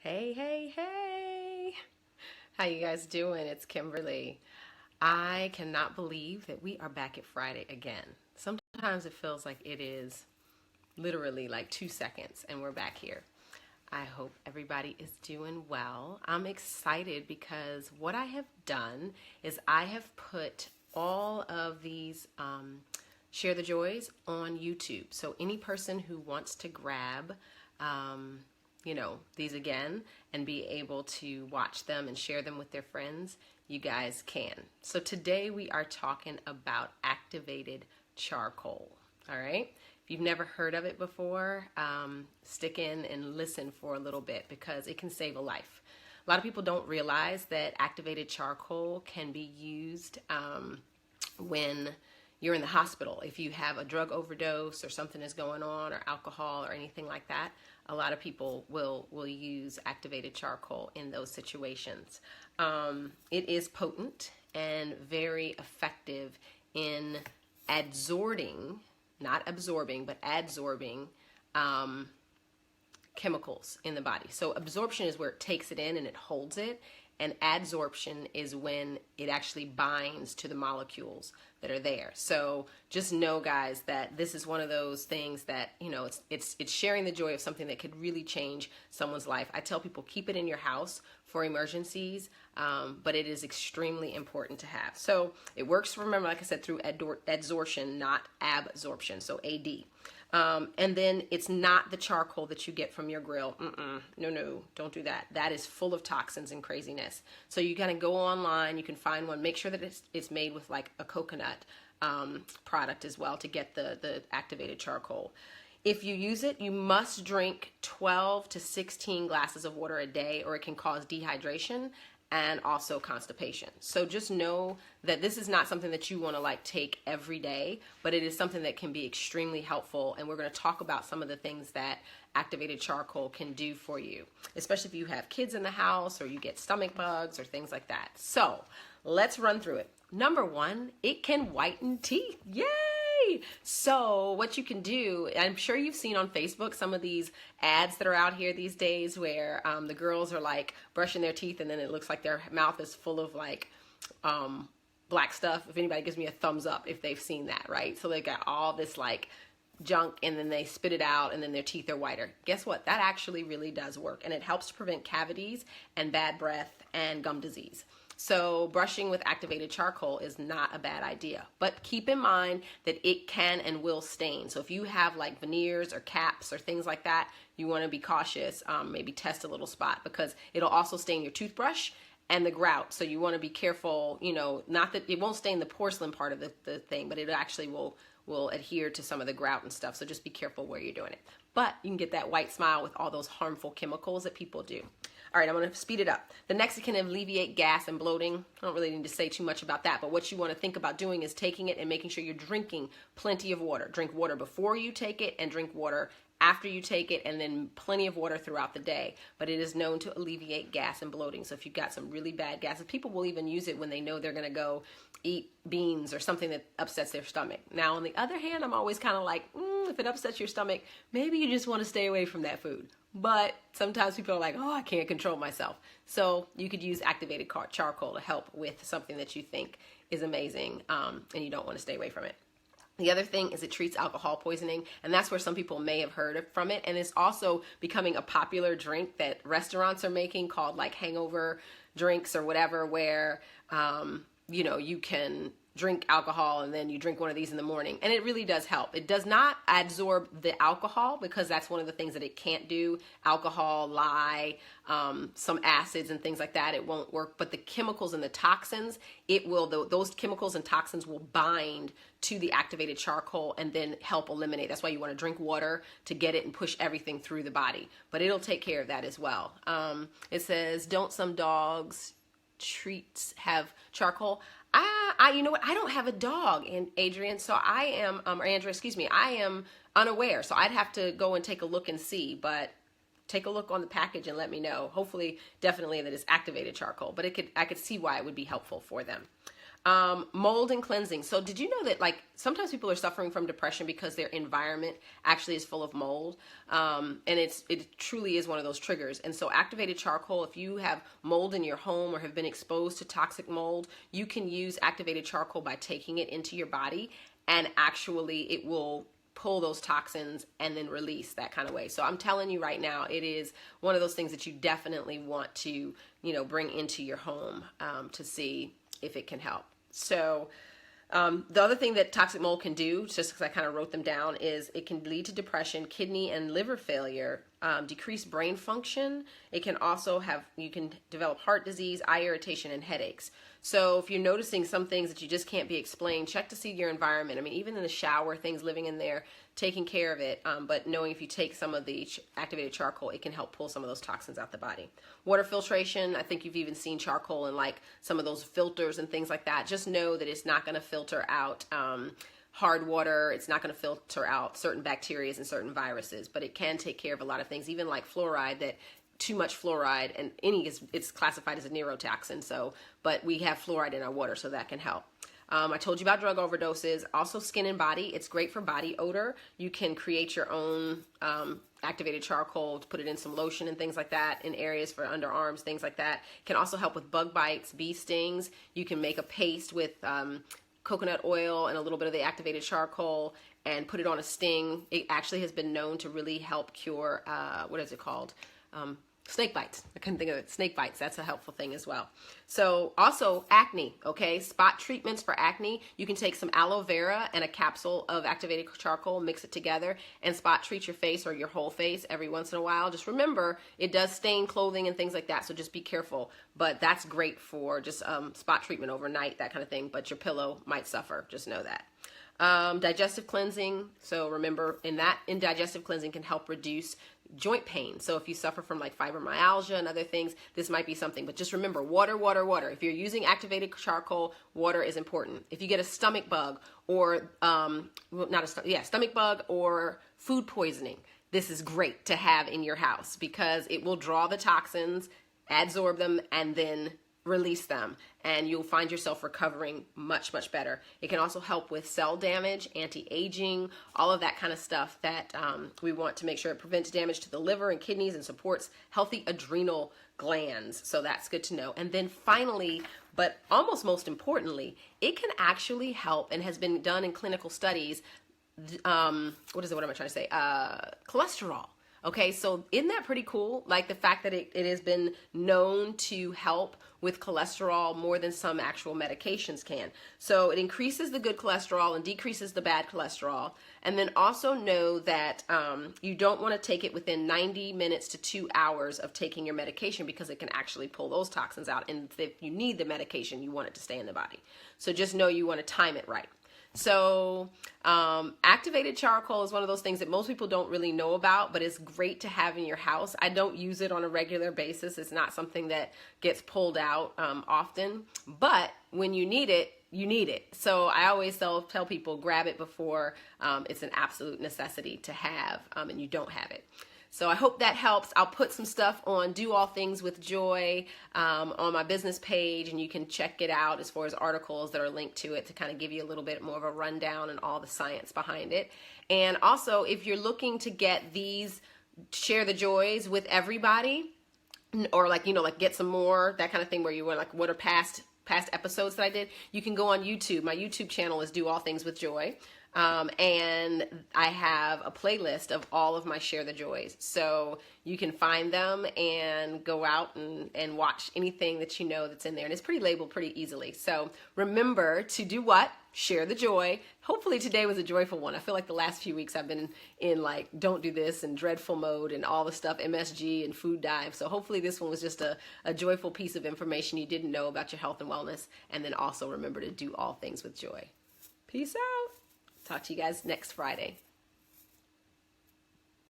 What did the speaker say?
Hey, hey, hey. How you guys doing? It's Kimberly. I cannot believe that we are back at Friday again. Sometimes it feels like it is literally like 2 seconds and we're back here. I hope everybody is doing well. I'm excited because what I have done is I have put all of these Share the Joys on YouTube. So any person who wants to grab these again and be able to watch them and share them with their friends, you guys can. So today we are talking about activated charcoal. All right. If you've never heard of it before, stick in and listen for a little bit because it can save a life. A lot of people don't realize that activated charcoal can be used when you're in the hospital. If you have a drug overdose or something is going on, or alcohol or anything like that, a lot of people will use activated charcoal in those situations. It is potent and very effective in adsorbing, not absorbing, but adsorbing chemicals in the body. So absorption is where it takes it in and it holds it. And adsorption is when it actually binds to the molecules that are there. So just know, guys, that this is one of those things that, it's sharing the joy of something that could really change someone's life. I tell people, keep it in your house for emergencies, but it is extremely important to have. So it works, remember, like I said, through adsorption, not absorption, so AD. And then it's not the charcoal that you get from your grill. No, don't do that. That is full of toxins and craziness. So you gotta go online, you can find one, make sure that it's made with like a coconut product as well to get the activated charcoal. If you use it, you must drink 12 to 16 glasses of water a day, or it can cause dehydration and also constipation. So just know that this is not something that you want to like take every day, but it is something that can be extremely helpful. And we're going to talk about some of the things that activated charcoal can do for you, especially if you have kids in the house or you get stomach bugs or things like that. So let's run through it. Number one, it can whiten teeth. Yay! So what you can do, I'm sure you've seen on Facebook some of these ads that are out here these days where the girls are like brushing their teeth and then it looks like their mouth is full of like black stuff. If anybody gives me a thumbs up if they've seen that, right? So they got all this like junk and then they spit it out and then their teeth are whiter. Guess what? That actually really does work, and it helps to prevent cavities and bad breath and gum disease. So brushing with activated charcoal is not a bad idea, but keep in mind that it can and will stain. So if you have like veneers or caps or things like that, you want to be cautious, maybe test a little spot, because it'll also stain your toothbrush and the grout. So you want to be careful, not that it won't stain the porcelain part of the thing, but it actually will adhere to some of the grout and stuff. So just be careful where you're doing it. But you can get that white smile with all those harmful chemicals that people do. All right, I'm going to speed it up. The next, it can alleviate gas and bloating. I don't really need to say too much about that, but what you want to think about doing is taking it and making sure you're drinking plenty of water. Drink water before you take it and drink water after you take it, and then plenty of water throughout the day. But it is known to alleviate gas and bloating. So if you've got some really bad gas, people will even use it when they know they're going to go eat beans or something that upsets their stomach. Now, on the other hand, I'm always kind of like, if it upsets your stomach, maybe you just want to stay away from that food. But sometimes people are like, I can't control myself. So you could use activated charcoal to help with something that you think is amazing, and you don't want to stay away from it. The other thing is it treats alcohol poisoning, and that's where some people may have heard from it. And it's also becoming a popular drink that restaurants are making called like hangover drinks or whatever, where, you can drink alcohol and then you drink one of these in the morning, and it really does help. It does not adsorb the alcohol, because that's one of the things that it can't do. Alcohol, lye, some acids and things like that, it won't work. But the chemicals and the toxins, it will. Those chemicals and toxins will bind to the activated charcoal and then help eliminate. That's why you want to drink water to get it and push everything through the body. But it'll take care of that as well. It says, don't some dogs treats have charcoal? You know what? I don't have a dog, and Adrian, so I am, or Andrea, excuse me, I am unaware. So I'd have to go and take a look and see, but take a look on the package and let me know. Hopefully, definitely that it's activated charcoal, but I could see why it would be helpful for them. Mold and cleansing. So did you know that like sometimes people are suffering from depression because their environment actually is full of mold? And it truly is one of those triggers. And so activated charcoal, if you have mold in your home or have been exposed to toxic mold, you can use activated charcoal by taking it into your body, and actually it will pull those toxins and then release that kind of way. So I'm telling you right now, it is one of those things that you definitely want to, bring into your home to see if it can help. So the other thing that toxic mold can do, just because I kind of wrote them down, is it can lead to depression, kidney and liver failure, decreased brain function. It can also you can develop heart disease, eye irritation, and headaches. So if you're noticing some things that you just can't be explained, check to see your environment. I mean, even in the shower, things living in there, taking care of it, but knowing if you take some of the activated charcoal, it can help pull some of those toxins out the body. Water filtration, I think you've even seen charcoal in like some of those filters and things like that. Just know that it's not going to filter out hard water. It's not going to filter out certain bacteria and certain viruses, but it can take care of a lot of things, even like fluoride, that too much fluoride, and it's classified as a neurotoxin. So, but we have fluoride in our water, so that can help. I told you about drug overdoses, also skin and body. It's great for body odor. You can create your own activated charcoal to put it in some lotion and things like that in areas for underarms, things like that. It can also help with bug bites, bee stings. You can make a paste with coconut oil and a little bit of the activated charcoal and put it on a sting. It actually has been known to really help cure, what is it called? Snake bites. I couldn't think of it. Snake bites. That's a helpful thing as well. So also acne, okay? Spot treatments for acne. You can take some aloe vera and a capsule of activated charcoal, mix it together, and spot treat your face or your whole face every once in a while. Just remember, it does stain clothing and things like that, so just be careful. But that's great for just spot treatment overnight, that kind of thing. But your pillow might suffer. Just know that. Digestive cleansing. So remember, in digestive cleansing can help reduce joint pain. So if you suffer from like fibromyalgia and other things, this might be something. But just remember, water, water, water. If you're using activated charcoal, water is important. If you get a stomach bug or stomach bug or food poisoning, this is great to have in your house because it will draw the toxins, adsorb them, and then release them, and you'll find yourself recovering much, much better. It can also help with cell damage, anti-aging, all of that kind of stuff that we want to make sure it prevents damage to the liver and kidneys and supports healthy adrenal glands. So that's good to know. And then finally, but almost most importantly, it can actually help, and has been done in clinical studies, cholesterol. Okay, so isn't that pretty cool? Like the fact that it has been known to help with cholesterol more than some actual medications can. So it increases the good cholesterol and decreases the bad cholesterol. And then also know that you don't want to take it within 90 minutes to 2 hours of taking your medication because it can actually pull those toxins out. And if you need the medication, you want it to stay in the body. So just know you want to time it right. So activated charcoal is one of those things that most people don't really know about, but it's great to have in your house. I don't use it on a regular basis. It's not something that gets pulled out often, but when you need it, you need it. So I always tell people, grab it before it's an absolute necessity to have and you don't have it. So I hope that helps. I'll put some stuff on Do All Things with Joy on my business page, and you can check it out as far as articles that are linked to it to kind of give you a little bit more of a rundown and all the science behind it. And also, if you're looking to get these, share the joys with everybody, or like get some more, that kind of thing, where you were like, what are past episodes that I did, you can go on YouTube. My YouTube channel is Do All Things with Joy. And I have a playlist of all of my Share the Joys. So you can find them and go out and watch anything that you know that's in there. And it's pretty labeled pretty easily. So remember to do what? Share the joy. Hopefully today was a joyful one. I feel like the last few weeks I've been in like don't do this and dreadful mode and all the stuff, MSG and food dive. So hopefully this one was just a joyful piece of information you didn't know about your health and wellness. And then also remember to do all things with joy. Peace out. Talk to you guys next Friday.